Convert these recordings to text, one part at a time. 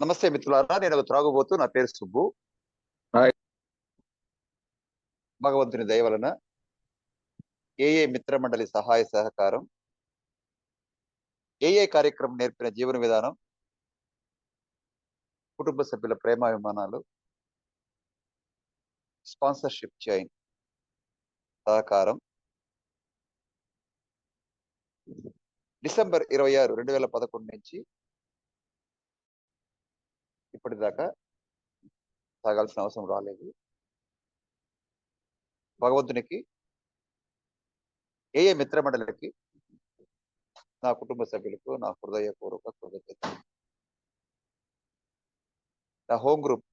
నమస్తే మిత్రులారా, నేను ఒక త్రాగుబోతు. నా పేరు సుబ్బు. హాయ్. భగవంతుని దయ వలన మిత్రమండలి సహాయ సహకారం, కార్యక్రమం నేర్పిన జీవన విధానం, కుటుంబ సభ్యుల ప్రేమాభిమానాలు, స్పాన్సర్షిప్ చైన్ సహకారం డిసెంబర్ 26, 2011 నుంచి ఇప్పటిదాకా సాగాల్సిన అవసరం రాలేదు. భగవంతునికి, మిత్రమండలికి, నా కుటుంబ సభ్యులకు నా హృదయపూర్వక కృతజ్ఞతలు. నా home group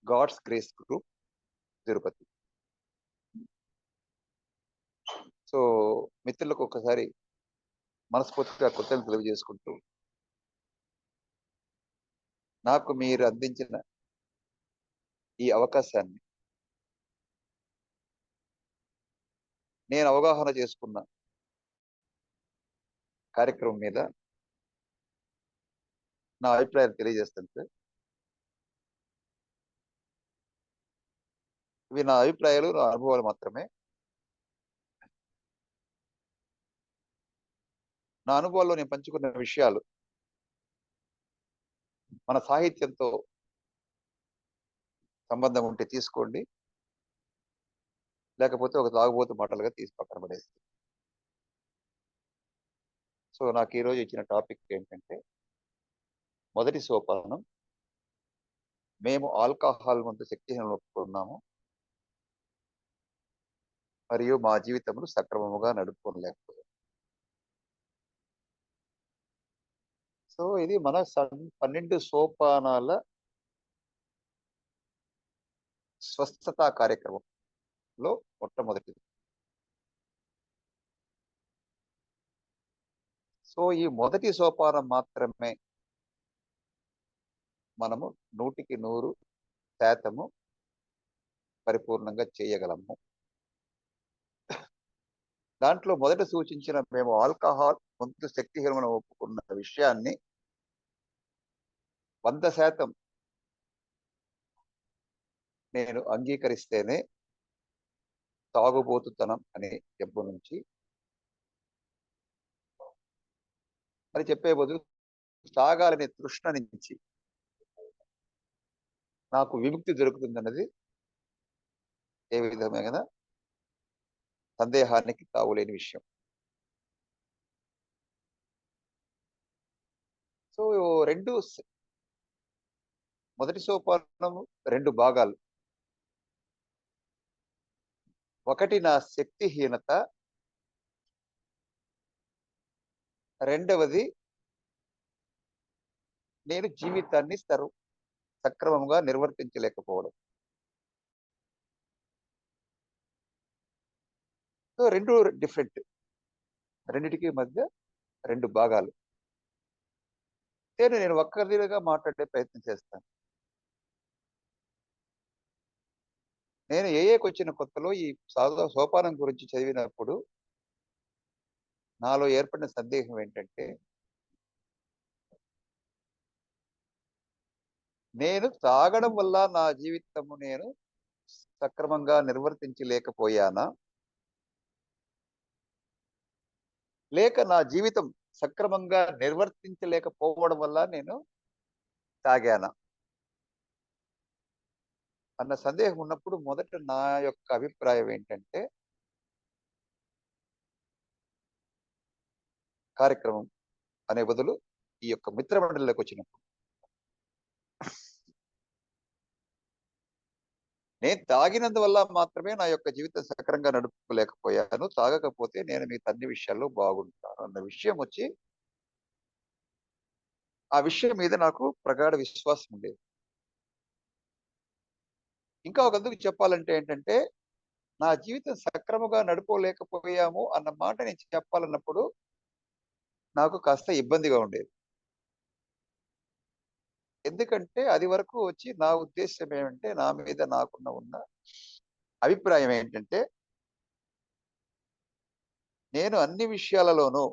God's grace group Tirupati. So మిత్రులకు ఒకసారి మనస్ఫూర్తిగా కృతజ్ఞతలు తెలియజేసుకుంటూ, నాకు మీరు అందించిన ఈ అవకాశాన్ని నేను అవగాహన చేసుకున్న కార్యక్రమం మీద నా అభిప్రాయాలు తెలియజేస్తుంటే, ఇవి నా అభిప్రాయాలు, నా అనుభవాలు మాత్రమే. నా అనుభవాల్లో నేను పంచుకున్న విషయాలు మన సాహిత్యంతో సంబంధం ఉంటే తీసుకోండి, లేకపోతే ఒక తాగుబోతు మాటలుగా తీసి పక్కన పడేస్తుంది. సో నాకు ఈరోజు ఇచ్చిన టాపిక్ ఏంటంటే, మొదటి సోపానం, మేము ఆల్కహాల్ ముందు శక్తిహీనం ఒప్పుకున్నాము మరియు మా జీవితంలో సక్రమముగా నడుపుకోలేకపోయాం. సో ఇది మన 12 సోపానాల స్వస్థత కార్యక్రమంలో మొట్టమొదటిది. సో ఈ మొదటి సోపానం మాత్రమే మనము 100% పరిపూర్ణంగా చేయగలము. దాంట్లో మొదట సూచించిన మేము ఆల్కహాల్ ముందు శక్తిహీనమని ఒప్పుకున్న విషయాన్ని 100% నేను అంగీకరిస్తేనే తాగుబోతుతనం అనే జబ్బు నుంచి, అని చెప్పే బదులు తాగాలనే తృష్ణ నుంచి నాకు విముక్తి దొరుకుతుందన్నది ఏ విధమైన సందేహానికి తావులేని విషయం. సో మొదటి సోపానం 2 భాగాలు. ఒకటి నా శక్తిహీనత, రెండవది నేను జీవితాన్ని సక్రమంగా నిర్వర్తించలేకపోవడం. సో 2 డిఫరెంట్, రెండిటికి మధ్య 2 భాగాలు. నేను ఒక్కదిగా మాట్లాడే ప్రయత్నం చేస్తాను. నేను వచ్చిన కొత్తలో ఈ సోపానం గురించి చదివినప్పుడు నాలో ఏర్పడిన సందేహం ఏంటంటే, నేను తాగడం వల్ల నా జీవితము నేను సక్రమంగా నిర్వర్తించలేకపోయానా, లేక నా జీవితం సక్రమంగా నిర్వర్తించలేకపోవడం వల్ల నేను తాగానా అన్న సందేహం ఉన్నప్పుడు మొదట నా యొక్క అభిప్రాయం ఏంటంటే, కార్యక్రమం అనే బదులు ఈ యొక్క మిత్రమండలిలోకి వచ్చినప్పుడు నేను తాగినందువల్ల మాత్రమే నా యొక్క జీవితం సక్రంగా నడుపుకోలేకపోయాను, తాగకపోతే నేను మిగతా అన్ని విషయాల్లో బాగుంటాను అన్న విషయం వచ్చి, ఆ విషయం మీద నాకు ప్రగాఢ విశ్వాసం ఉండేది. ఇంకా ఒకందుకు చెప్పాలంటే ఏంటంటే, నా జీవితం సక్రమంగా నడుపుకోలేకపోయాము అన్న మాట నేను చెప్పాలన్నప్పుడు నాకు కాస్త ఇబ్బందిగా ఉండేది. ఎందుకంటే అది వరకు వచ్చి నా ఉద్దేశం ఏమంటే, నా మీద నాకున్న అభిప్రాయం ఏంటంటే, నేను అన్ని విషయాలలోనూ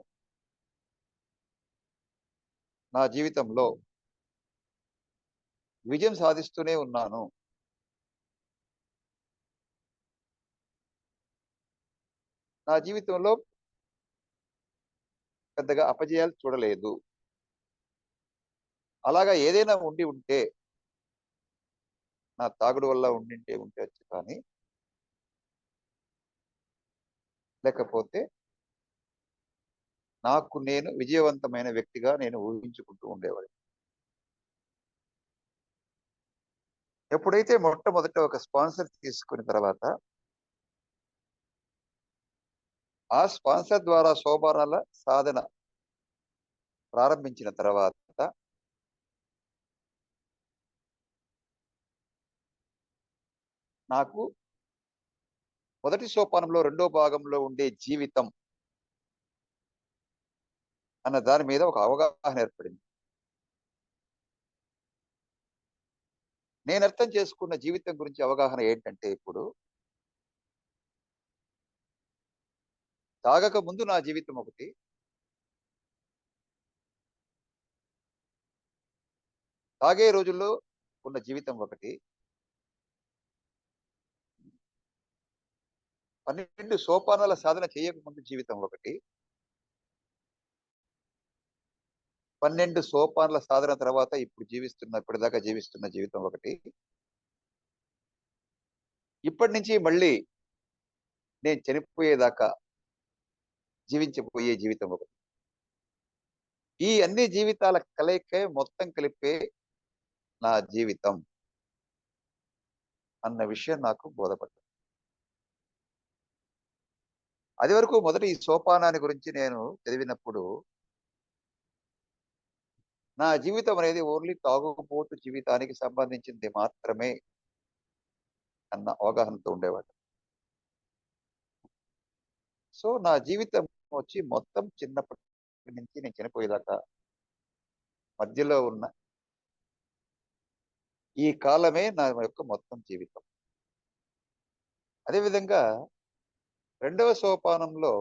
నా జీవితంలో విజయం సాధిస్తూనే ఉన్నాను. నా జీవితంలో పెద్దగా అపజయాలు చూడలేదు. అలాగా ఏదైనా ఉండి ఉంటే, నా తాగుడు వల్ల ఉండొచ్చు కానీ, లేకపోతే నాకు నేను విజయవంతమైన వ్యక్తిగా నేను ఊహించుకుంటూ ఉండేవాడిని. ఎప్పుడైతే మొట్టమొదట ఒక స్పాన్సర్ తీసుకున్న తర్వాత, ఆ స్పాన్సర్ ద్వారా సోపానాల సాధన ప్రారంభించిన తర్వాత, నాకు మొదటి సోపానంలో రెండో భాగంలో ఉండే జీవితం అన్న దాని మీద ఒక అవగాహన ఏర్పడింది. నేను అర్థం చేసుకున్న జీవితం గురించి అవగాహన ఏంటంటే ఇప్పుడు, తాగక ముందు నా జీవితం ఒకటి, తాగే రోజుల్లో ఉన్న జీవితం ఒకటి, 12 సోపానాల సాధన చేయకముందు జీవితం ఒకటి, 12 సోపానాల సాధన తర్వాత ఇప్పటిదాకా జీవిస్తున్న జీవితం ఒకటి. ఇప్పటి నుంచి మళ్ళీ నేను చనిపోయేదాకా జీవించబోయే జీవితం ఒకటి. ఈ అన్ని జీవితాల కలయికే మొత్తం కలిపే నా జీవితం అన్న విషయం నాకు బోధపడ్డది. అది వరకు మొదటి ఈ సోపానాన్ని గురించి నేను చదివినప్పుడు, నా జీవితం అనేది ఓన్లీ తాగుబోతు జీవితానికి సంబంధించింది మాత్రమే అన్న అవగాహనతో ఉండేవాడు. సో, నా జీవితం వచ్చి మొత్తం చిన్నప్పటి నుంచి నేను చనిపోయేదాకా మధ్యలో ఉన్న ఈ కాలమే నా యొక్క మొత్తం జీవితం. అదేవిధంగా రెండవ సోపానంలో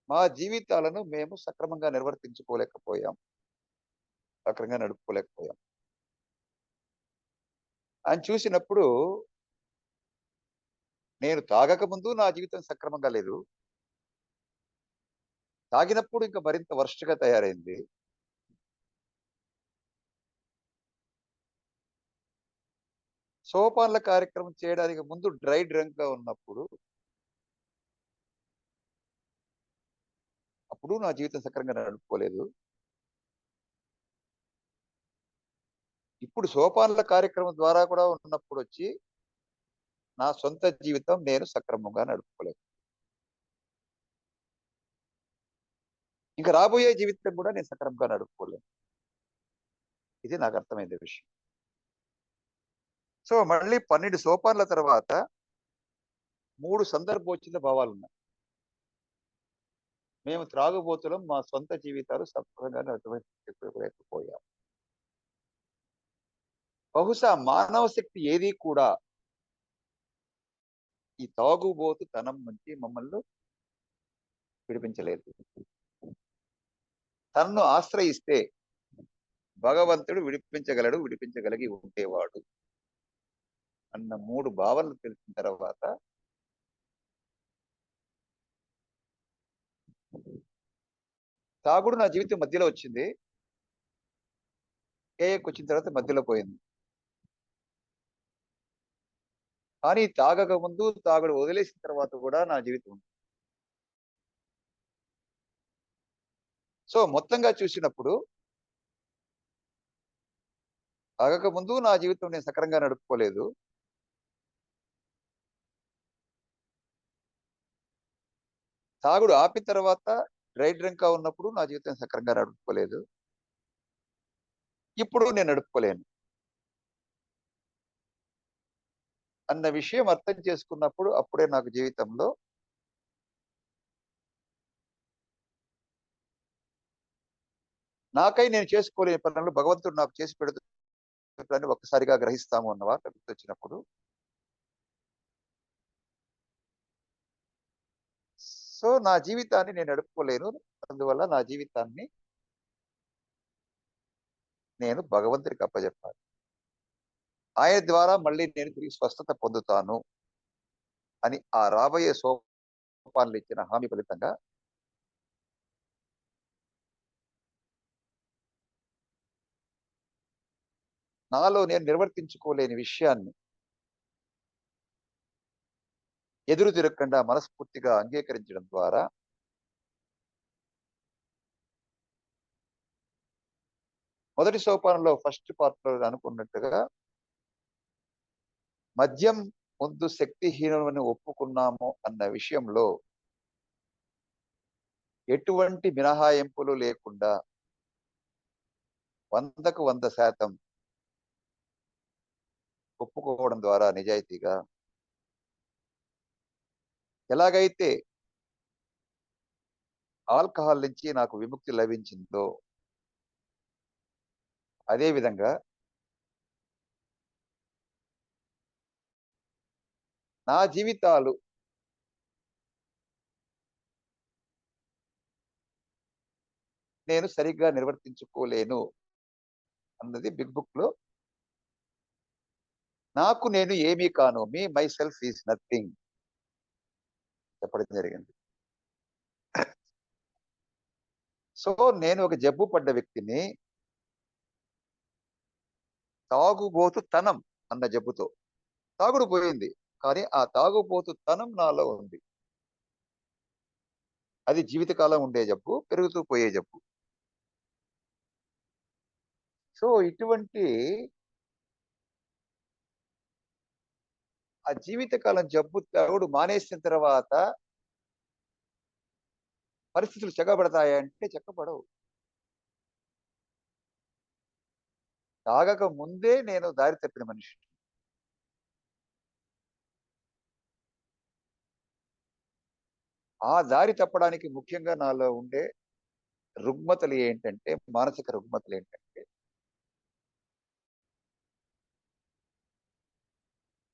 మా జీవితాలను మేము సక్రమంగా నిర్వర్తించుకోలేకపోయాం. సక్రమంగా నడుపుకోలేకపోయాం. అని చూసినప్పుడు, నేను తాగక ముందు నా జీవితం సక్రమంగా లేదు. తాగినప్పుడు ఇంకా మరింత వరస్ట్‌గా తయారైంది. సోపానాల కార్యక్రమం చేయడానికి ముందు డ్రై డ్రంక్‌గా ఉన్నప్పుడు, అప్పుడు నా జీవితం సక్రమంగా నడుపుకోలేదు. ఇప్పుడు సోపానాల కార్యక్రమం ద్వారా కూడా ఉన్నప్పుడొచ్చి, నా సొంత జీవితం నేను సక్రమంగా నడుపుకోలేదు. ఇంక రాబోయే జీవితం కూడా నేను సక్రమంగా నడుపుకోలేను. ఇది నాకు అర్థమైన విషయం. సో, మళ్ళీ 12 సోపానాల తర్వాత 3 సందర్భోచిత భావాలున్నాయి. మేము త్రాగుబోతులం, మా సొంత జీవితాలు సక్రమంగా నడపలేకపోయాం. బహుశా మానవ శక్తి ఏది కూడా ఈ తాగుబోతుతనం నుంచి మమ్మల్ని విడిపించలేదు. తనను ఆశ్రయిస్తే భగవంతుడు విడిపించగలడు, విడిపించగలిగి ఉండేవాడు అన్న 3 భావనలు తెలిసిన తర్వాత, తాగుడు నా జీవితం మధ్యలో వచ్చింది. కేఎఫ్‌కొచ్చిన తర్వాత మధ్యలో పోయింది. కానీ తాగక ముందు, తాగుడు వదిలేసిన తర్వాత కూడా నా జీవితం ఉంది. సో, మొత్తంగా చూసినప్పుడు, తాగక ముందు నా జీవితం నేను సక్రమంగా నడుపుకోలేదు. తాగుడు ఆపిన తర్వాత డ్రై డ్రింక్‌గా ఉన్నప్పుడు నా జీవితం సక్రమంగా నడుపుకోలేదు. ఇప్పుడు నేను నడుపుకోలేను అన్న విషయం అర్థం చేసుకున్నప్పుడు, అప్పుడే నాకు జీవితంలో నాకై నేను చేసుకోలేని పనులు భగవంతుడు నాకు చేసి పెడుతున్నాడని ఒక్కసారిగా గ్రహిస్తాము అన్న మాట గుర్తొచ్చినప్పుడు, సో, నా జీవితాన్ని నేను నడుపుకోలేను. అందువల్ల నా జీవితాన్ని నేను భగవంతుడికి అప్పజెప్పాలి. ఆయన ద్వారా మళ్ళీ నేను తిరిగి స్వస్థత పొందుతాను అని ఆ రాబోయే సోపానాలు ఇచ్చిన హామీ ఫలితంగా నాలో నేను నిర్వర్తించుకోలేని విషయాన్ని ఎదురు తిరగకుండా మనస్ఫూర్తిగా అంగీకరించడం ద్వారా మొదటి సోపానంలో ఫస్ట్ పార్ట్‌లో అనుకున్నట్టుగా మద్యం ముందు శక్తిహీనులని ఒప్పుకున్నాము అన్న విషయంలో ఎటువంటి మినహాయింపులు లేకుండా 100కు 100% ఒప్పుకోవడం ద్వారా నిజాయితీగా ఎలాగైతే ఆల్కహాల్ నుంచి నాకు విముక్తి లభించిందో, అదే విధంగా నా జీవితాలు నేను సరిగ్గా నిర్వర్తించుకోలేను అన్నది బిగ్ బుక్‌లో నాకు నేను ఏమీ కాను. మై సెల్ఫ్ ఈస్ నథింగ్ చెప్పడం జరిగింది. సో, నేను ఒక జబ్బు పడ్డ వ్యక్తిని తాగుబోతుతనం అన్న జబ్బుతో. తాగుడు పోయింది. కానీ ఆ తాగుబోతుతనం నాలో ఉంది. అది జీవితకాలం ఉండే జబ్బు. పెరుగుతూ పోయే జబ్బు. సో, ఇటువంటి ఆ జీవితకాలం జబ్బు తాగుడు మానేసిన తర్వాత పరిస్థితులు చక్కబడతాయా అంటే చక్కబడవు. తాగక ముందే నేను దారి తప్పిన మనిషిని. ఆ దారి తప్పడానికి ముఖ్యంగా నాలో ఉండే రుగ్మతలు ఏంటంటే, మానసిక రుగ్మతలేంటంటే,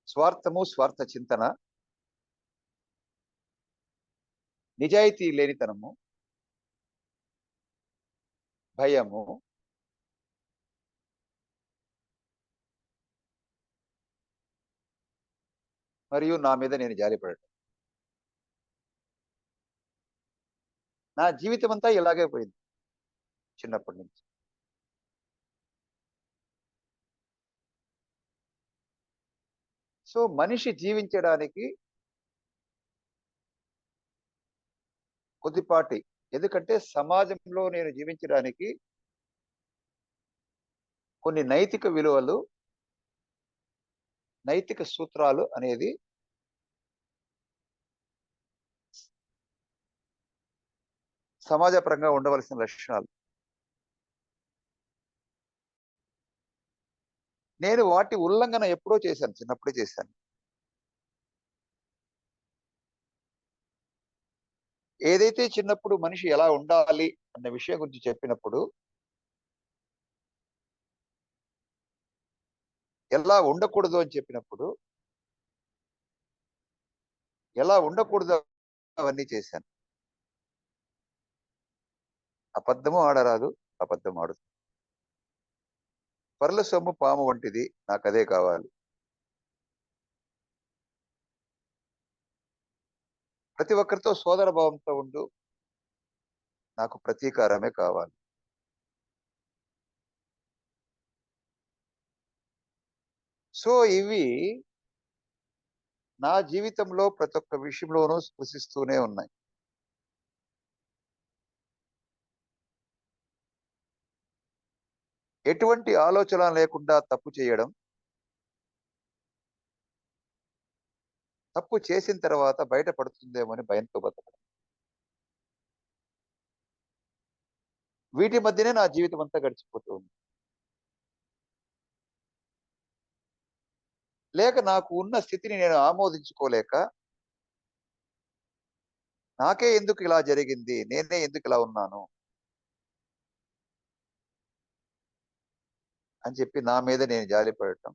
స్వార్థము, స్వార్థ చింతన, నిజాయితీ లేనితనము, భయము, మరియు నా మీద నేను జాలిపడటం. నా జీవితమంతా ఇలాగే పోయింది చిన్నప్పటి నుంచి. సో, మనిషి జీవించడానికి కొద్దిపాటి ఎందుకంటే సమాజంలో నేను జీవించడానికి కొన్ని నైతిక విలువలు, నైతిక సూత్రాలు అనేది సమాజపరంగా ఉండవలసిన లక్షణాలు. నేను వాటి ఉల్లంఘన ఎప్పుడో చేశాను. చిన్నప్పుడే చేశాను. ఏదైతే చిన్నప్పుడు మనిషి ఎలా ఉండాలి అన్న విషయం గురించి చెప్పినప్పుడు, ఎలా ఉండకూడదు అని చెప్పినప్పుడు, ఎలా ఉండకూడదో అవన్నీ చేశాను. అబద్ధము ఆడరాదు, అబద్ధం ఆడుతా. పరుల సొమ్ము పాము వంటిది. నాకదే కావాలి. ప్రతి ఒక్కరితో సోదర భావంతో ఉండు. నాకు ప్రతీకారమే కావాలి. సో, ఇవి నా జీవితంలో ప్రతి ఒక్క విషయంలోనూ స్పృశిస్తూనే ఉన్నాయి. ఎటువంటి ఆలోచన లేకుండా తప్పు చేయడం, తప్పు చేసిన తర్వాత బయట పడుతుందేమో అని భయంతో బతకడం. వీటి మధ్యనే నా జీవితం అంతా గడిచిపోతూ ఉంది. లేక నాకు ఉన్న స్థితిని నేను ఆమోదించుకోలేక, నాకే ఎందుకు ఇలా జరిగింది? నేనే ఎందుకు ఇలా ఉన్నాను? అని చెప్పి నా మీద నేను జాలిపడటం.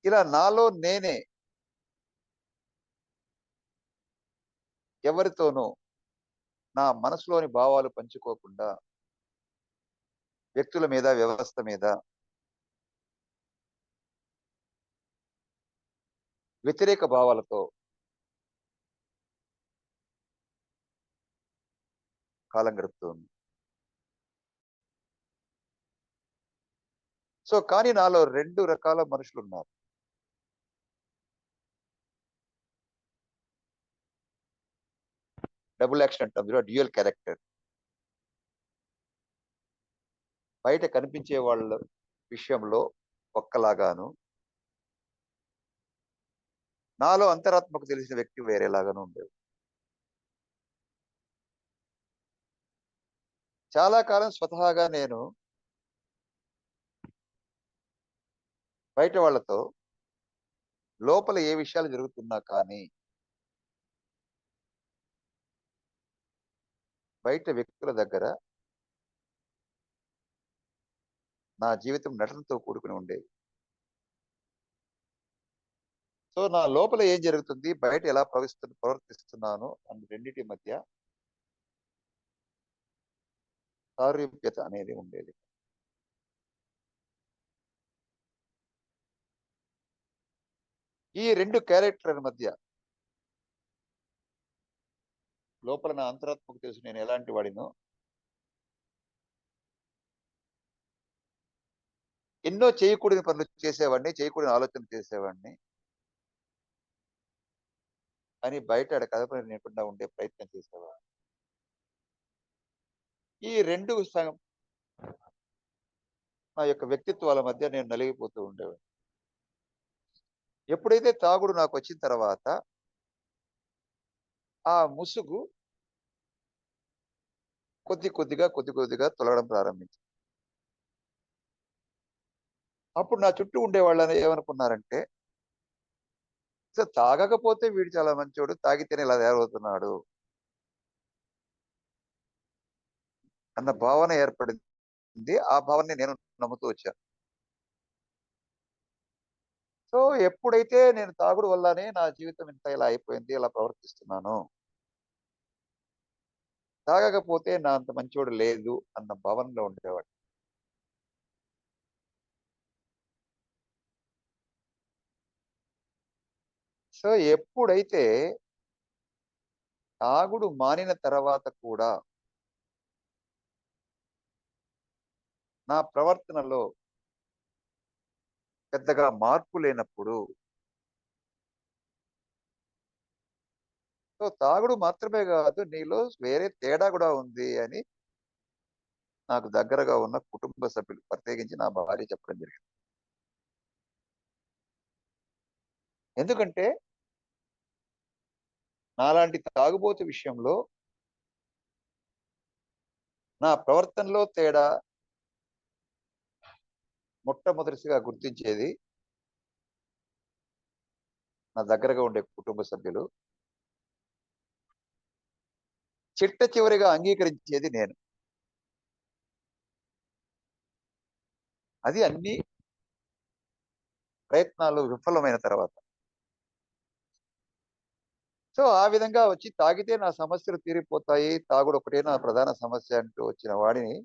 ఇలా నాలో నేనే ఎవరితోనూ నా మనసులోని భావాలు పంచుకోకుండా వ్యక్తుల మీద, వ్యవస్థ మీద వ్యతిరేక భావాలతో కాలం గడుపుతుంది. కానీ నాలో 2 రకాల మనుషులున్నారు. డబుల్ యాక్షన్ అంటాం చూడు, డ్యూయల్ క్యారెక్టర్. బయట కనిపించే వాళ్ళ విషయంలో ఒక్కలాగాను, నాలో అంతరాత్మకు తెలిసిన వ్యక్తి వేరేలాగాను ఉండేది. చాలా కాలం స్వతహాగా నేను బయట వాళ్ళతో లోపల ఏ విషయాలు జరుగుతున్నా కానీ, బయట వ్యక్తుల దగ్గర నా జీవితం నటనతో కూడుకొని ఉండేది. నా లోపల ఏం జరుగుతుంది, బయట ఎలా ప్రవర్తిస్తున్నాను అన్న రెండిటి మధ్య సారూప్యత అనేది ఉండేది. ఈ 2 క్యారెక్టర్ల మధ్య లోపల నా అంతరాత్మకు తెలుసు నేను ఎలాంటి వాడినో. ఎన్నో చేయకూడని పనులు చేసేవాడిని, చేయకూడని ఆలోచన చేసేవాడిని. కానీ బయట కదపని లేకుండా ఉండే ప్రయత్నం చేసేవాడిని. ఈ 2 నా యొక్క వ్యక్తిత్వాల మధ్య నేను నలిగిపోతూ ఉండేవాడిని. ఎప్పుడైతే తాగుడు నాకొచ్చిన తర్వాత ఆ ముసుగు కొద్ది కొద్దిగా తొలగడం ప్రారంభించింది. అప్పుడు నా చుట్టూ ఉండేవాళ్ళని ఏమనుకున్నారంటే, తాగకపోతే వీడు చాలా మంచోడు, తాగితేనే ఇలా తయారవుతున్నాడు అన్న భావన ఏర్పడింది. ఆ భావనని నేను నమ్ముతూ వచ్చాను. ఎప్పుడైతే నేను తాగుడు వల్లనే నా జీవితం ఇంత ఇలా అయిపోయింది, ఇలా ప్రవర్తిస్తున్నాను, తాగకపోతే నా అంత మంచోడు లేదు అన్న భావనలో ఉండేవాడు. ఎప్పుడైతే తాగుడు మానిన తర్వాత కూడా నా ప్రవర్తనలో పెద్దగా మార్పు లేనప్పుడు, తాగుడు మాత్రమే కాదు, నీలో వేరే తేడా కూడా ఉంది అని నాకు దగ్గరగా ఉన్న కుటుంబ సభ్యులు, ప్రత్యేకించి నా భార్య చెప్పడం జరిగింది. ఎందుకంటే నాలాంటి తాగుబోతు విషయంలో నా ప్రవర్తనలో తేడా మొట్టమొదటిగా గుర్తించేది నా దగ్గరగా ఉండే కుటుంబ సభ్యులు. చిట్ట చివరిగా అంగీకరించేది నేను. అది అన్ని ప్రయత్నాలు విఫలమైన తర్వాత. ఆ విధంగా వచ్చి తాగితే నా సమస్యలు తీరిపోతాయి, తాగుడు ఒకటే నా ప్రధాన సమస్య అంటూ వచ్చిన వాడిని,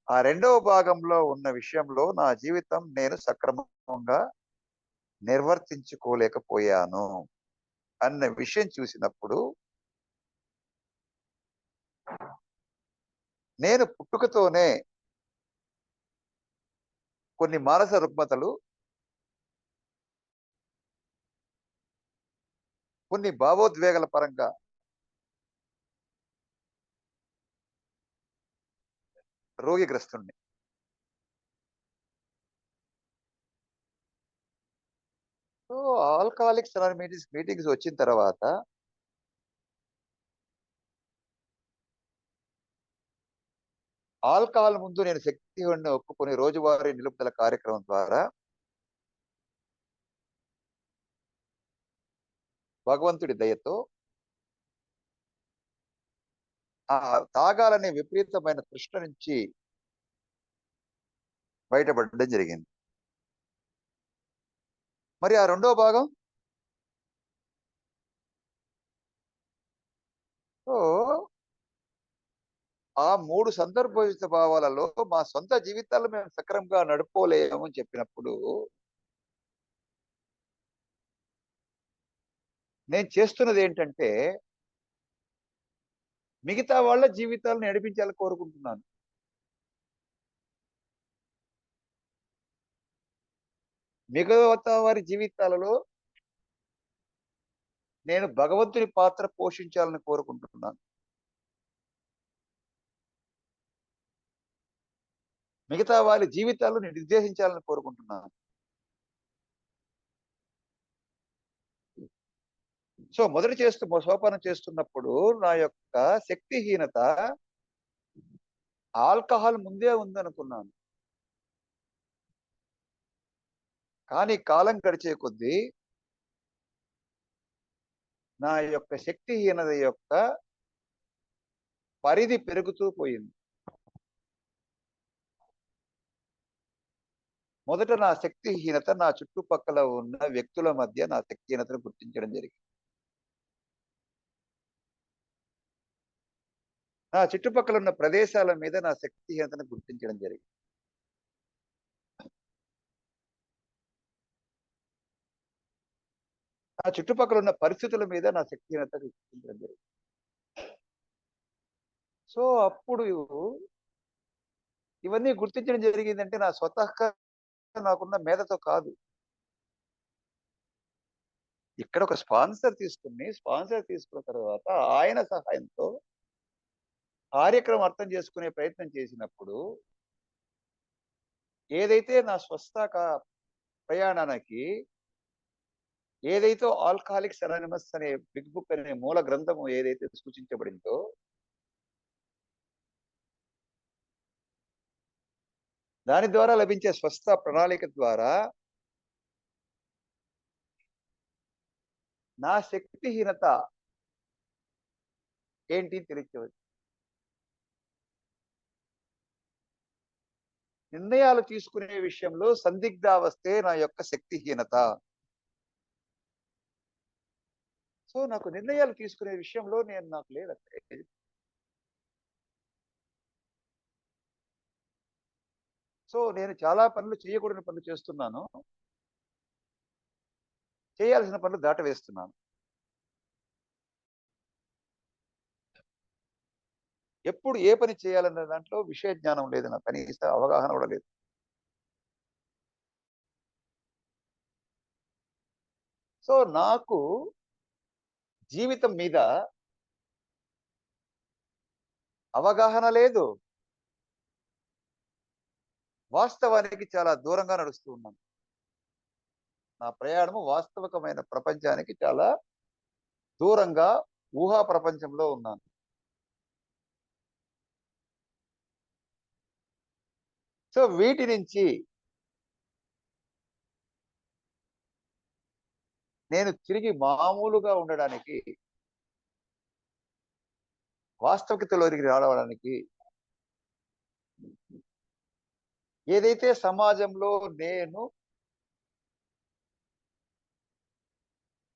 ఆ రెండవ భాగంలో ఉన్న విషయంలో నా జీవితం నేను సక్రమంగా నిర్వర్తించుకోలేకపోయాను అన్న విషయం చూసినప్పుడు, నేను పుట్టుకతోనే కొన్ని మానస రుగ్మతలు, కొన్ని భావోద్వేగాల పరంగా రోగిగ్రస్తుడిని. ఆల్కహాలిక్స్ అనానిమస్ మీటింగ్స్ వచ్చిన తర్వాత ఆల్కహాల్ ముందు నేను శక్తివంతుడిని ఒప్పుకొని రోజువారీ నిలుపుదల కార్యక్రమం ద్వారా భగవంతుడి దయతో ఆ తాగాలనే విపరీతమైన తృష్ణ నుంచి బయటపడడం జరిగింది. మరి ఆ రెండో భాగం సో ఆ 3 సందర్భోచిత భావాలలో మా సొంత జీవితాల్లో మేము సక్రమంగా నడుపుకోలేము అని చెప్పినప్పుడు, నేను చేస్తున్నదేంటంటే, మిగతా వాళ్ళ జీవితాలను నడిపించాలని కోరుకుంటున్నాను. మిగతా వారి జీవితాలలో నేను భగవంతుని పాత్ర పోషించాలని కోరుకుంటున్నాను. మిగతా వారి జీవితాలను నిర్దేశించాలని కోరుకుంటున్నాను. సో మొదటి సోపానం చేస్తున్నప్పుడు నా యొక్క శక్తిహీనత ఆల్కహాల్ ముందే ఉందనుకున్నాను. కానీ కాలం గడిచే కొద్దీ నా యొక్క శక్తిహీనత యొక్క పరిధి పెరుగుతూ పోయింది. మొదట నా శక్తిహీనత నా చుట్టుపక్కల ఉన్న వ్యక్తుల మధ్య నా శక్తిహీనతను గుర్తించడం జరిగింది. నా చుట్టుపక్కల ఉన్న ప్రదేశాల మీద నా శక్తిహీనతను గుర్తించడం జరిగింది. నా చుట్టుపక్కల ఉన్న పరిస్థితుల మీద నా శక్తిహీనత గుర్తించడం జరిగింది. సో అప్పుడు ఇవన్నీ గుర్తించడం జరిగిందంటే నా స్వతహా నాకున్న మేధతో కాదు. ఇక్కడ ఒక స్పాన్సర్ తీసుకున్న తర్వాత ఆయన సహాయంతో కార్యక్రమం అర్థం చేసుకునే ప్రయత్నం చేసినప్పుడు, ఏదైతే నా ప్రయాణానికి ఏదైతే ఆల్కహాలిక్స్ అనానిమస్ అనే బిగ్ బుక్ అనే మూల గ్రంథము ఏదైతే సూచించబడిందో, దాని ద్వారా లభించే స్వస్థ ప్రణాళిక ద్వారా నా శక్తిహీనత ఏంటి తెలియవచ్చు. నిర్ణయాలు తీసుకునే విషయంలో సందిగ్ధావస్థే నా యొక్క శక్తిహీనత. సో నాకు నిర్ణయాలు తీసుకునే విషయంలో నాకు లేదంటే, సో నేను చాలా పనులు చేయకూడని పనులు చేస్తున్నాను. చేయాల్సిన పనులు దాటవేస్తున్నాను. ఎప్పుడు ఏ పని చేయాలన్న దాంట్లో విషయ జ్ఞానం లేదు. నాకు కనీస అవగాహన కూడా లేదు. సో నాకు జీవితం మీద అవగాహన లేదు. వాస్తవానికి చాలా దూరంగా నడుస్తూ ఉన్నాను. నా ప్రయాణము వాస్తవికమైన ప్రపంచానికి చాలా దూరంగా ఊహా ప్రపంచంలో ఉన్నాను. సో వీటి నుంచి నేను తిరిగి మామూలుగా ఉండడానికి, వాస్తవికతలోకి రావడానికి, ఏదైతే సమాజంలో నేను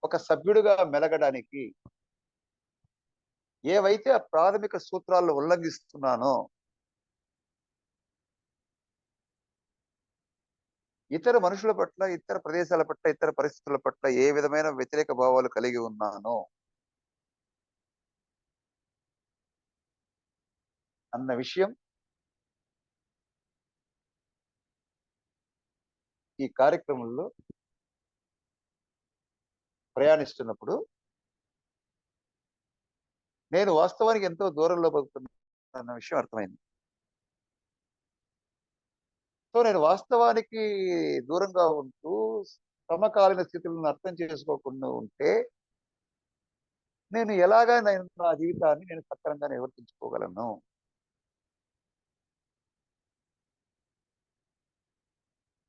ఒక సభ్యుడిగా మెలగడానికి ఏవైతే ఆ ప్రాథమిక సూత్రాలను ఉల్లంఘిస్తున్నానో, ఇతర మనుషుల పట్ల, ఇతర ప్రదేశాల పట్ల, ఇతర పరిస్థితుల పట్ల ఏ విధమైన వ్యతిరేక భావాలు కలిగి ఉన్నానో అన్న విషయం ఈ కార్యక్రమంలో ప్రయాణిస్తున్నప్పుడు నేను వాస్తవానికి ఎంతో దూరంలో బతుకుతున్నాను అన్న విషయం అర్థమైంది. సో నేను వాస్తవానికి దూరంగా ఉంటూ సమకాలీన స్థితులను అర్థం చేసుకోకుండా ఉంటే నేను నా జీవితాన్ని నేను సక్రమంగా నిర్వర్తించుకోగలను.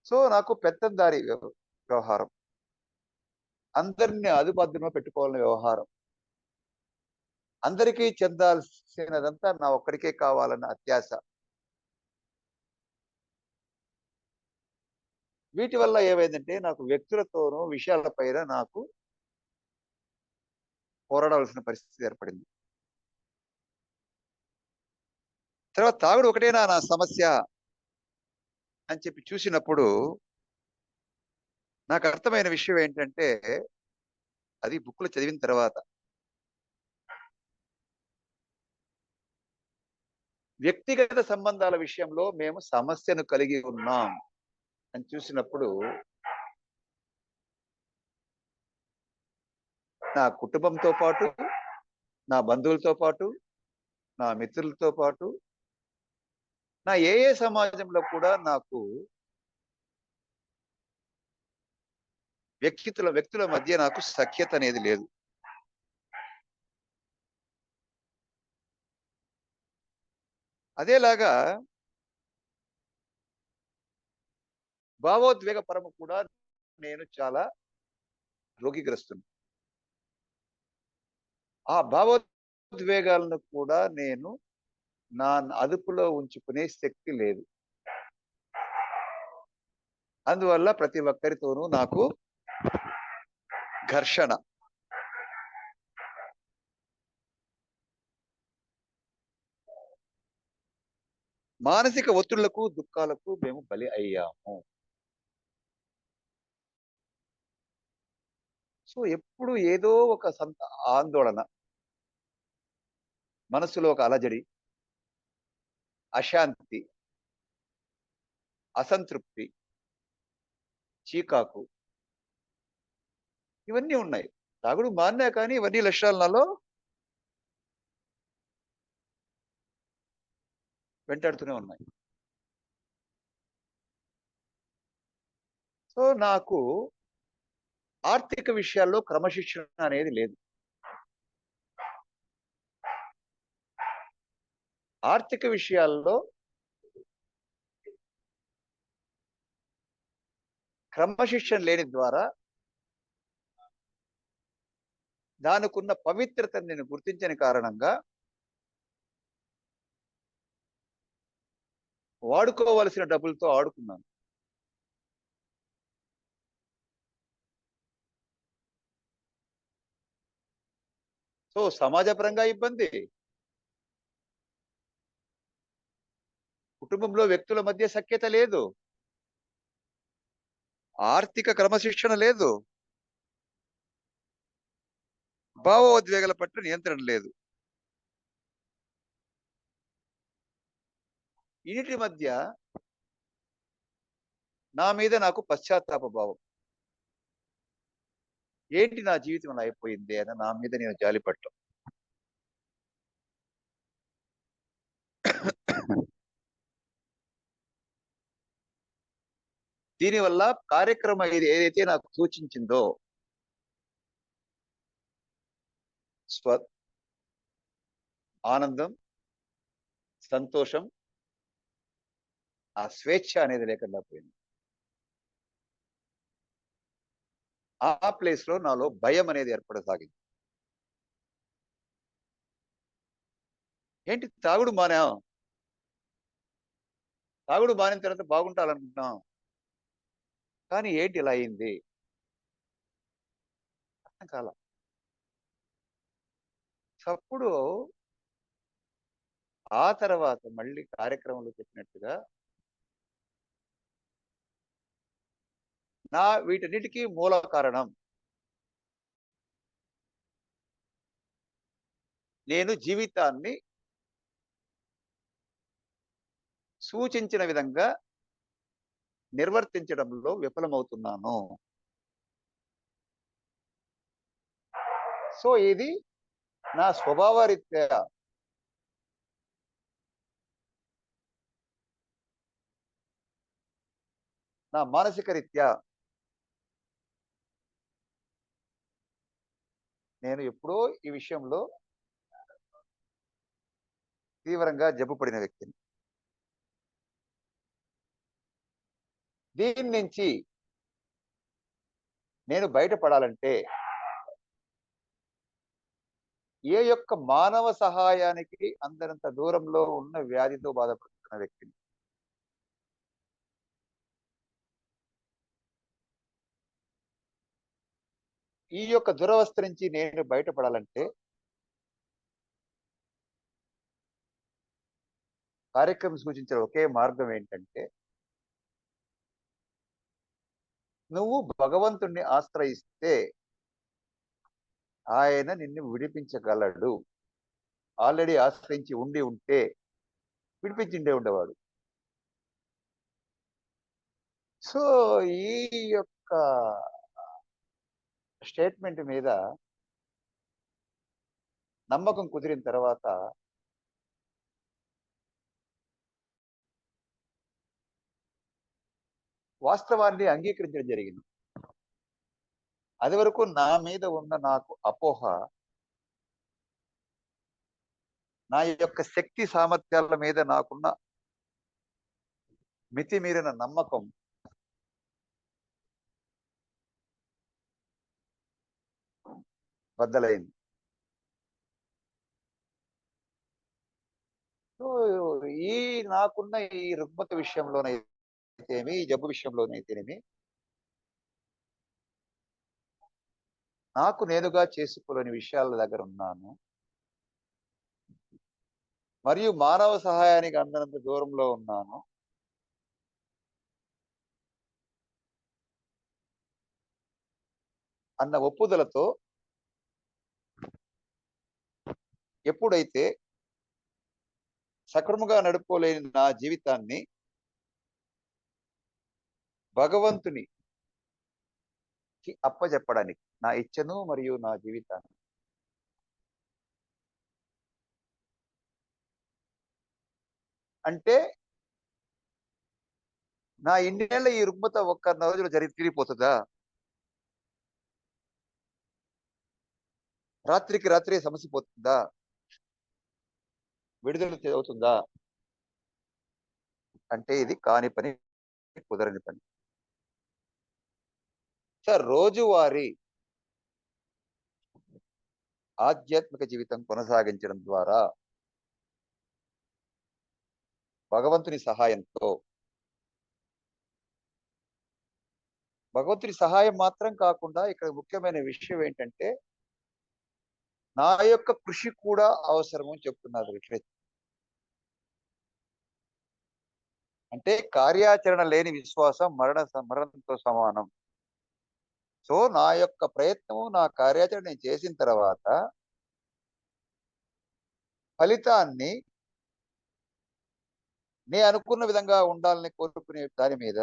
సో నాకు పెత్తందారి వ్యవహారం, అందరిని అదుపులో పెట్టుకోవాలనే వ్యవహారం, అందరికీ చెందాల్సినదంతా నా ఒక్కడికే కావాలన్న అత్యాశ, వీటి వల్ల ఏమైందంటే నాకు వ్యక్తులతోనూ విషయాల పైన నాకు పోరాడవలసిన పరిస్థితి ఏర్పడింది. తర్వాత తాగుడు ఒకటేనా నా సమస్య అని చెప్పి చూసినప్పుడు నాకు అర్థమైన విషయం ఏంటంటే, అది బుక్‌లో చదివిన తర్వాత. వ్యక్తిగత సంబంధాల విషయంలో మేము సమస్యను కలిగి ఉన్నాం అని చూసినప్పుడు, నా కుటుంబంతో పాటు, నా బంధువులతో పాటు, నా మిత్రులతో పాటు, నా సమాజంలో కూడా నాకు వ్యక్తుల మధ్య నాకు సఖ్యత అనేది లేదు. అదేలాగా భావోద్వేగ పరము కూడా నేను చాలా రోగిగ్రస్తుడిని. ఆ భావోద్వేగాలను కూడా నేను నా అదుపులో ఉంచుకునే శక్తి లేదు. అందువల్ల ప్రతి ఒక్కరితోనూ నాకు ఘర్షణ. మానసిక ఒత్తిళ్లకు, దుఃఖాలకు మేము బలి అయ్యాము. సో, ఎప్పుడు ఏదో ఒక ఆందోళన, మనసులో ఒక అలజడి, అశాంతి, అసంతృప్తి, చీకాకు ఇవన్నీ ఉన్నాయి. తాగుడు మానినా కానీ ఇవన్నీ లక్షణాలు నాలో వెంటాడుతూనే ఉన్నాయి. సో, నాకు ఆర్థిక విషయాల్లో క్రమశిక్షణ అనేది లేదు. ఆర్థిక విషయాల్లో క్రమశిక్షణ లేని ద్వారా దానికున్న పవిత్రతను నేను గుర్తించని కారణంగా వాడుకోవలసిన డబ్బులతో ఆడుకున్నాను. సో, సమాజపరంగా ఇబ్బంది, కుటుంబంలో వ్యక్తుల మధ్య సఖ్యత లేదు, ఆర్థిక క్రమశిక్షణ లేదు, భావోద్వేగాల పట్ల నియంత్రణ లేదు. వీటి మధ్య నా మీద నాకు పశ్చాత్తాప భావం. ఏంటి నా జీవితం అలా అయిపోయింది అని నా మీద నేను జాలిపడటం. దీనివల్ల కార్యక్రమం ఏదైతే నాకు సూచించిందో స్వ ఆనందం, సంతోషం, ఆ స్వేచ్ఛ అనేది లేకుండా పోయింది. ఆ ప్లేస్‌లో నాలో భయం అనేది ఏర్పడసాగింది. ఏంటి తాగుడు మానిన తర్వాత బాగుంటాలనుకుంటున్నాం. కానీ ఏంటి ఇలా అయింది? అర్థం కాల. అప్పుడు ఆ తర్వాత మళ్ళీ కార్యక్రమంలో చెప్పినట్టుగా వీటన్నిటికి మూల కారణం నేను జీవితాన్ని సూచించిన విధంగా నిర్వర్తించడంలో విఫలమవుతున్నాను. సో, ఇది నా స్వభావరీత్యా నా మానసిక రీత్యా నేను ఎప్పుడో ఈ విషయంలో తీవ్రంగా జబ్బు పడిన వ్యక్తిని. దీని నుంచి నేను బయటపడాలంటే ఏ యొక్క మానవ సహాయానికి అందనంత దూరంలో ఉన్న వ్యాధితో బాధపడుతున్న వ్యక్తిని. ఈ యొక్క దురవస్థ నుంచి నేను బయటపడాలంటే కార్యక్రమం సూచించిన ఒకే మార్గం ఏంటంటే, నువ్వు భగవంతుణ్ణి ఆశ్రయిస్తే ఆయన నిన్ను విడిపించగలడు. ఆల్రెడీ ఆశ్రయించి ఉండి ఉంటే విడిపించిండే ఉండేవాడు. సో, ఈ యొక్క స్టేట్మెంట్ మీద నమ్మకం కుదిరిన తర్వాత వాస్తవాన్ని అంగీకరించడం జరిగింది. అది వరకు నా మీద ఉన్న నాకు అపోహ, నా యొక్క శక్తి సామర్థ్యాల మీద నాకున్న మితిమీరిన నమ్మకం బద్దలైంది. సో, ఈ నాకున్న ఈ రుగ్మత విషయంలోనైతేమి, ఈ జబ్బు విషయంలోనైతేనేమి, నాకు నేనుగా చేసుకోలేని విషయాల దగ్గర ఉన్నాను. మరియు మానవ సహాయానికి అందనంత దూరంలో ఉన్నాను. అన్న ఒప్పుదలతో ఎప్పుడైతే సక్రమంగా నడుపుకోలేని నా జీవితాన్ని భగవంతునికి అప్పజెప్పడానికి, నా ఇచ్ఛను మరియు నా జీవితాన్ని అంటే, నా ఇన్నేళ్ల ఈ రుగ్మత ఒక్క రోజులో తీరిపోతుందా? రాత్రికి రాత్రే సమస్య పోతుందా? విడుదల అవుతుందా? అంటే ఇది కాని పని, కుదరని పని. సార్, రోజువారీ ఆధ్యాత్మిక జీవితం కొనసాగించడం ద్వారా భగవంతుని సహాయంతో, భగవంతుని సహాయం మాత్రం కాకుండా ఇక్కడ ముఖ్యమైన విషయం ఏంటంటే, నా యొక్క కృషి కూడా అవసరము అని చెప్తున్నారు లిటరేచర్. అంటే కార్యాచరణ లేని విశ్వాసం మరణంతో సమానం. సో, నా యొక్క ప్రయత్నము, నా కార్యాచరణ నేను చేసిన తర్వాత ఫలితాన్ని నేను అనుకున్న విధంగా ఉండాలని కోరుకునే దాని మీద,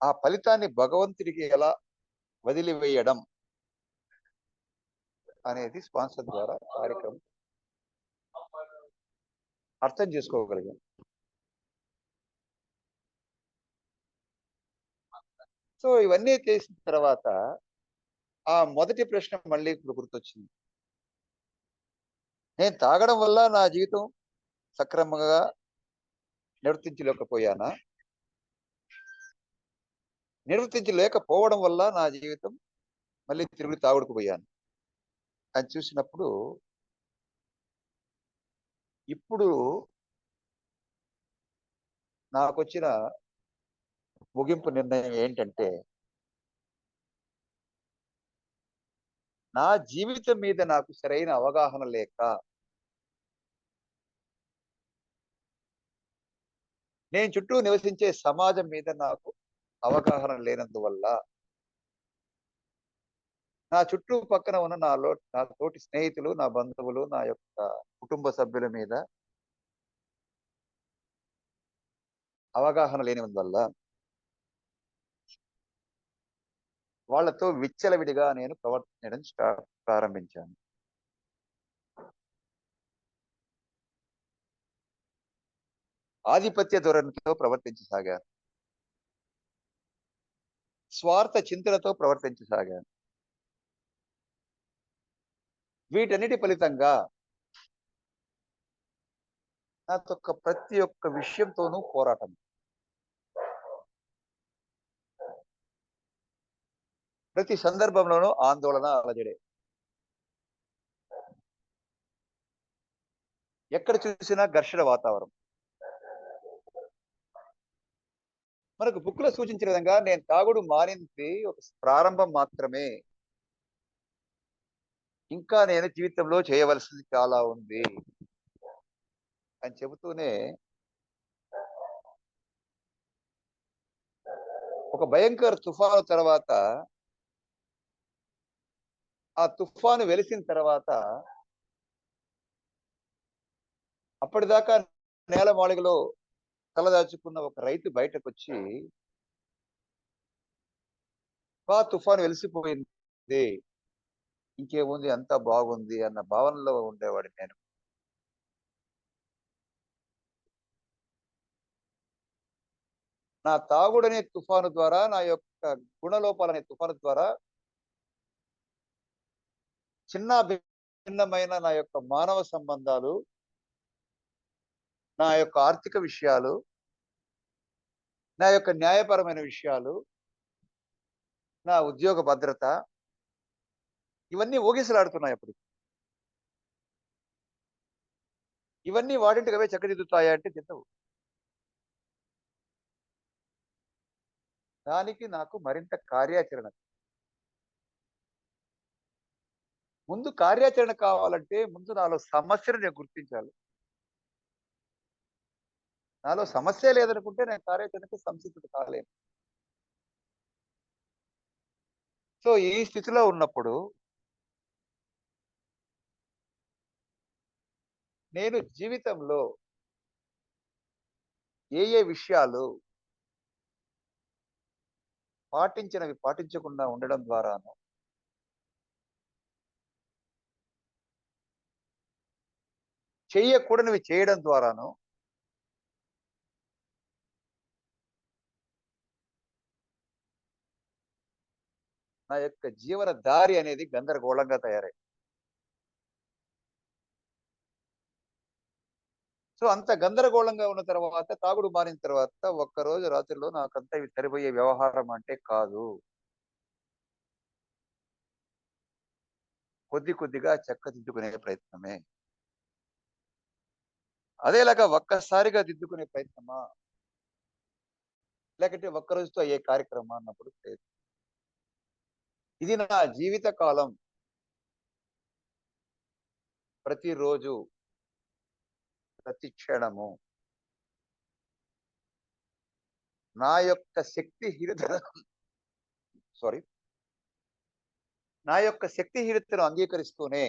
ఆ ఫలితాన్ని భగవంతుడికి ఎలా వదిలివేయడం అనేది స్పాన్సర్ ద్వారా కార్యక్రమం అర్థం చేసుకోగలిగాం. సో, ఇవన్నీ చేసిన తర్వాత ఆ మొదటి ప్రశ్న మళ్ళీ ఇప్పుడు గుర్తొచ్చింది. నేను తాగడం వల్ల నా జీవితం సక్రమంగా నిర్వర్తించలేకపోయానా? నిర్వర్తించలేకపోవడం వల్ల నా జీవితం మళ్ళీ తిరిగి తాగుడుకు పోయాను అని చూసినప్పుడు, ఇప్పుడు నాకొచ్చిన ముగింపు నిర్ణయం ఏంటంటే, నా జీవితం మీద నాకు సరైన అవగాహన లేక, నేను చుట్టూ నివసించే సమాజం మీద నాకు అవగాహన లేనందువల్ల, నా చుట్టూ పక్కన ఉన్న నా తోటి స్నేహితులు, నా బంధువులు, నా యొక్క కుటుంబ సభ్యుల మీద అవగాహన లేనందువల్ల వాళ్ళతో విచ్చలవిడిగా నేను ప్రవర్తించడం ప్రారంభించాను. ఆధిపత్య ధోరణితో ప్రవర్తించసాగాను. స్వార్థ చింతనతో ప్రవర్తించసాగాను. వీటన్నిటి ఫలితంగా నాకొక్క ప్రతి ఒక్క విషయంతోనూ పోరాటం. ప్రతి సందర్భంలోనూ ఆందోళన, అలజడే. ఎక్కడ చూసినా ఘర్షణ వాతావరణం. మనకు బుక్‌లో సూచించిన విధంగా నేను తాగుడు మానింది ఒక ప్రారంభం మాత్రమే. ఇంకా నేను జీవితంలో చేయవలసింది చాలా ఉంది. అని చెబుతూనే ఒక భయంకర తుఫాను తర్వాత ఆ తుఫాను వెలిసిన తర్వాత అప్పటిదాకా నేలమాళిగలో తలదాచుకున్న ఒక రైతు బయటకొచ్చి, తుఫాను వెలిసిపోయింది. ఇంకేముంది అంతా బాగుంది అన్న భావనలో ఉండేవాడిని నేను. నా తాగుడనే తుఫాను ద్వారా, నా యొక్క గుణలోపాలనే తుఫాను ద్వారా భిన్నమైన నా యొక్క మానవ సంబంధాలు, నా యొక్క ఆర్థిక విషయాలు, నా యొక్క న్యాయపరమైన విషయాలు, నా ఉద్యోగ భద్రత ఇవన్నీ ఊగిసలాడుతున్నాయి అప్పుడు. ఇవన్నీ వాటింటికి అవే చక్కదిద్దుతాయా అంటే దిద్దవు. దానికి నాకు మరింత కార్యాచరణ. ముందు కార్యాచరణ కావాలంటే ముందు నాలో సమస్యను నేను గుర్తించాలి. నాలో సమస్యే లేదనుకుంటే నేను కార్యాచరణకు సంసిద్ధత కాలేను. సో, ఈ స్థితిలో ఉన్నప్పుడు నేను జీవితంలో ఏ విషయాలు పాటించినవి పాటించకుండా ఉండడం ద్వారాను, చేయకూడనివి చేయడం ద్వారాను నా యొక్క జీవన దారి అనేది గందరగోళంగా తయారైంది. సో, అంత గందరగోళంగా ఉన్న తర్వాత తాగుడు మానిన తర్వాత ఒక్కరోజు రాత్రిలో నాకంతా ఇవి సరిపోయే వ్యవహారం అంటే కాదు. కొద్ది కొద్దిగా చక్కదిద్దుకునే ప్రయత్నమే. అదేలాగా ఒక్కసారిగా దిద్దుకునే ప్రయత్నమా? లేకంటే ఒక్క రోజుతో అయ్యే కార్యక్రమమా అన్నప్పుడు లేదు. ఇది నా జీవిత కాలం. ప్రతిరోజు, ప్రతి క్షణము నా యొక్క శక్తిహీనతను సారీ. నా యొక్క శక్తిహీనతను అంగీకరిస్తూనే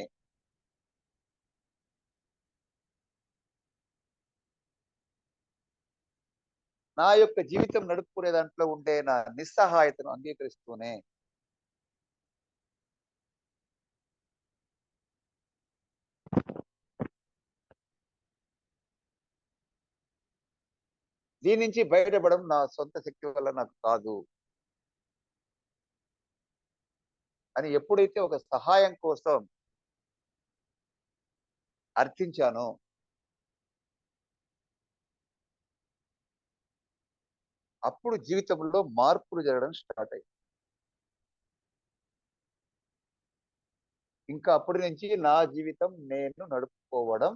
నా యొక్క జీవితం నడుపుకునే దాంట్లో ఉండే నా నిస్సహాయతను అంగీకరిస్తూనే దీని నుంచి బయటపడడం నా సొంత శక్తి వల్ల నాకు కాదు అని ఎప్పుడైతే ఒక సహాయం కోసం అర్థించానో, అప్పుడు జీవితంలో మార్పులు జరగడం స్టార్ట్ అయ్యాయి. ఇంకా అప్పటి నుంచి నా జీవితం నేను నడుపుకోవడం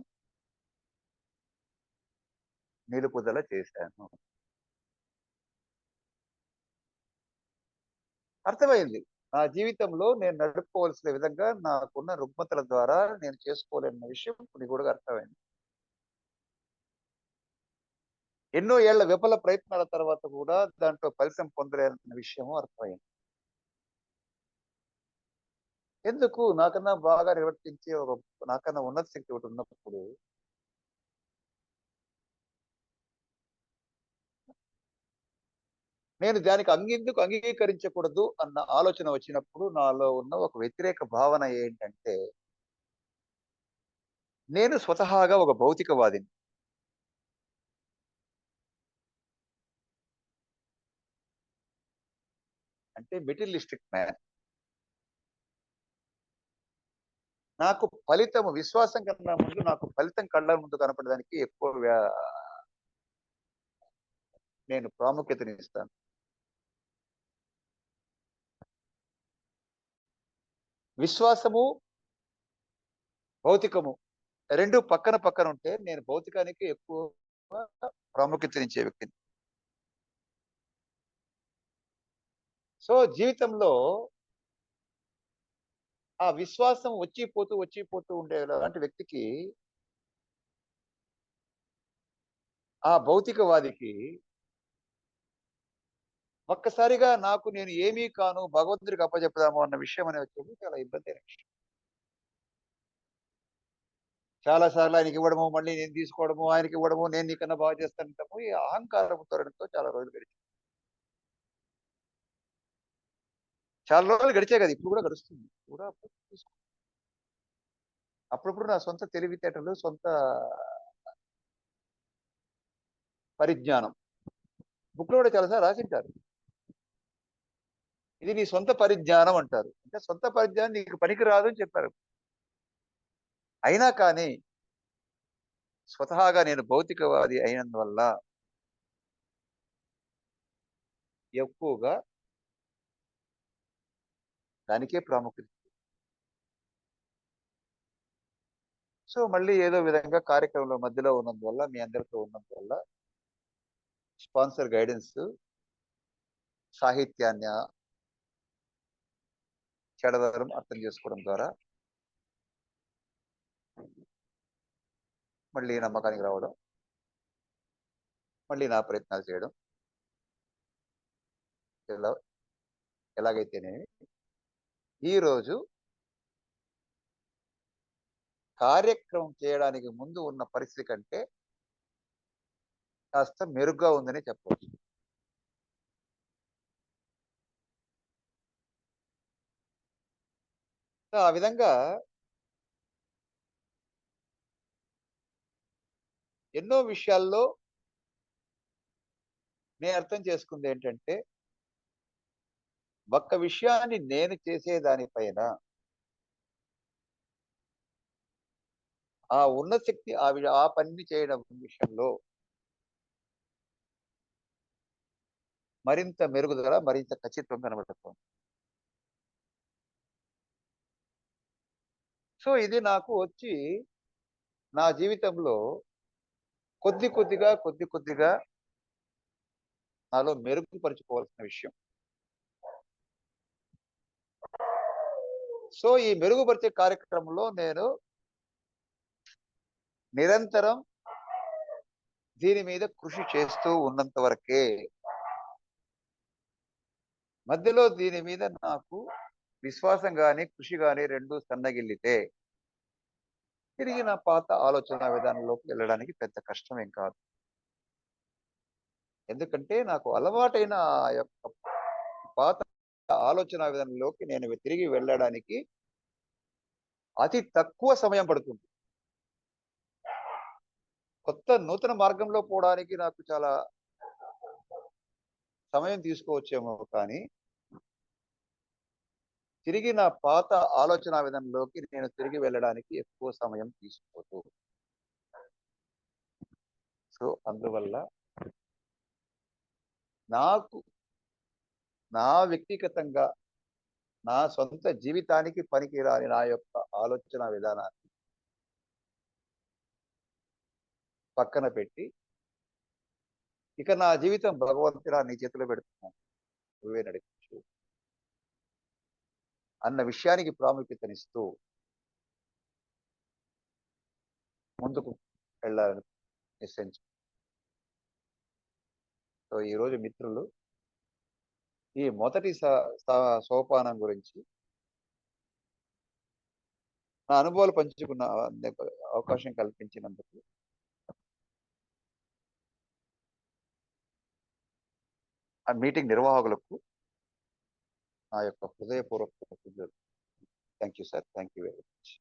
నిలుపుదల చేశాను. అర్థమైంది. నా జీవితంలో నేను నడుపుకోవాల్సిన విధంగా నాకున్న రుగ్మతల ద్వారా నేను చేసుకోలేని విషయం ఇప్పుడు కూడా అర్థమైంది. ఎన్నో ఏళ్ల విఫల ప్రయత్నాల తర్వాత కూడా దాంట్లో ఫలితం పొందలేని విషయము అర్థమైంది. ఎందుకు నాకన్నా బాగా నిర్వర్తించే నాకన్నా ఉన్నత శక్తి ఒకటి ఉన్నప్పుడు నేను దానికి ఎందుకు అంగీకరించకూడదు అన్న ఆలోచన వచ్చినప్పుడు నాలో ఉన్న ఒక వ్యతిరేక భావన ఏంటంటే, నేను స్వతహాగా ఒక భౌతికవాదిని. అంటే మెటీరియలిస్టిక్ మ్యాన్. నాకు ఫలితము విశ్వాసం కన్నా ముందు నాకు ఫలితం కళ్ళ ముందు కనపడడానికి ఎక్కువ నేను ప్రాముఖ్యతనిస్తాను. విశ్వాసము, భౌతికము 2 పక్కన పక్కన ఉంటే నేను భౌతికానికి ఎక్కువ ప్రాముఖ్యతనిచ్చే వ్యక్తిని. సో, జీవితంలో ఆ విశ్వాసం వచ్చి పోతూ ఉండే అలాంటి వ్యక్తికి ఆ భౌతికవాదికి ఒక్కసారిగా నాకు నేను ఏమీ కాను, భగవంతుడికి అప్పజెప్పుదాము అన్న విషయం అనేది వచ్చినప్పుడు చాలా ఇబ్బందైన విషయం. చాలా సార్లు ఆయనకివ్వడము, మళ్ళీ నేను తీసుకోవడము, ఆయనకివ్వడము, నేను నీకన్నా బాగా చేస్తానంటాము. ఈ అహంకారపు ధోరణితో చాలా రోజులు గడిచాయి. చాలా రోజులు గడిచాయి కదా! ఇప్పుడు కూడా గడుస్తుంది. ఇప్పుడు కూడా అప్పుడప్పుడు అప్పుడప్పుడు నా సొంత తెలివితేటలు, సొంత పరిజ్ఞానం బుక్‌లో కూడా చాలా సార్లు రాసింటారు. ఇది నీ సొంత పరిజ్ఞానం అంటారు. అంటే సొంత పరిజ్ఞానం నీకు పనికిరాదు అని చెప్పారు. అయినా కానీ స్వతహాగా నేను భౌతికవాది అయినందువల్ల ఎక్కువగా దానికే ప్రాముఖ్యత. సో, మళ్ళీ ఏదో విధంగా కార్యక్రమంలో మధ్యలో ఉన్నందువల్ల, మీ అందరితో ఉన్నందువల్ల స్పాన్సర్ గైడెన్స్ సాహిత్యాన్ని చెడదరం అర్థం చేసుకోవడం ద్వారా మళ్ళీ నమ్మకానికి రావడం, మళ్ళీ నా ప్రయత్నాలు చేయడం. ఎలా ఎలాగైతేనేమి ఈరోజు కార్యక్రమం చేయడానికి ముందు ఉన్న పరిస్థితి కంటే కాస్త మెరుగ్గా ఉందనే చెప్పవచ్చు. సో, ఆ విధంగా ఎన్నో విషయాల్లో నేను అర్థం చేసుకుందేంటంటే, ఒక్క విషయాన్ని నేను చేసేదాని పైన ఆ ఉన్న శక్తి ఆ పనిని చేయడం విషయంలో మరింత మెరుగుదల, మరింత ఖచ్చితం కనబడుతోంది. సో, ఇది నాకు వచ్చి నా జీవితంలో కొద్ది కొద్దిగా నాలో మెరుగుపరుచుకోవాల్సిన విషయం. సో, ఈ మెరుగుపరిచే కార్యక్రమంలో నేను నిరంతరం దీని మీద కృషి చేస్తూ ఉన్నంత వరకే. మధ్యలో దీని మీద నాకు విశ్వాసం గాని, కృషి గాని 2 సన్నగిల్లితే తిరిగి నా పాత ఆలోచన విధానంలోకి వెళ్ళడానికి పెద్ద కష్టమేం కాదు. ఎందుకంటే నాకు అలవాటైన ఆ యొక్క పాత ఆలోచన విధానంలోకి నేను తిరిగి వెళ్ళడానికి అతి తక్కువ సమయం పడుతుంది. నూతన మార్గంలో పోవడానికి నాకు చాలా సమయం తీసుకోవచ్చేమో కానీ, తిరిగి నా పాత ఆలోచనా విధానంలోకి నేను తిరిగి వెళ్ళడానికి ఎక్కువ సమయం తీసుకోదు. సో, అందువల్ల నాకు నా వ్యక్తిగతంగా, నా సొంత జీవితానికి పనికిరాని నా యొక్క ఆలోచన విధానాన్ని పక్కన పెట్టి, ఇక నా జీవితం భగవంతుడా నీ చేతిలో పెడుతున్నాను. నువ్వే నడిపించు అన్న విషయానికి ప్రాముఖ్యతనిస్తూ ముందుకు వెళ్ళాలని నిశ్చయించు. సో, ఈరోజు మిత్రులు ఈ మొదటి స స సోపానం గురించి నా అనుభవాలు పంచుకున్న అవకాశం కల్పించినందుకు ఆ మీటింగ్ నిర్వాహకులకు నా యొక్క హృదయపూర్వక కృతజ్ఞతలు. Thank you sir. Thank you very much.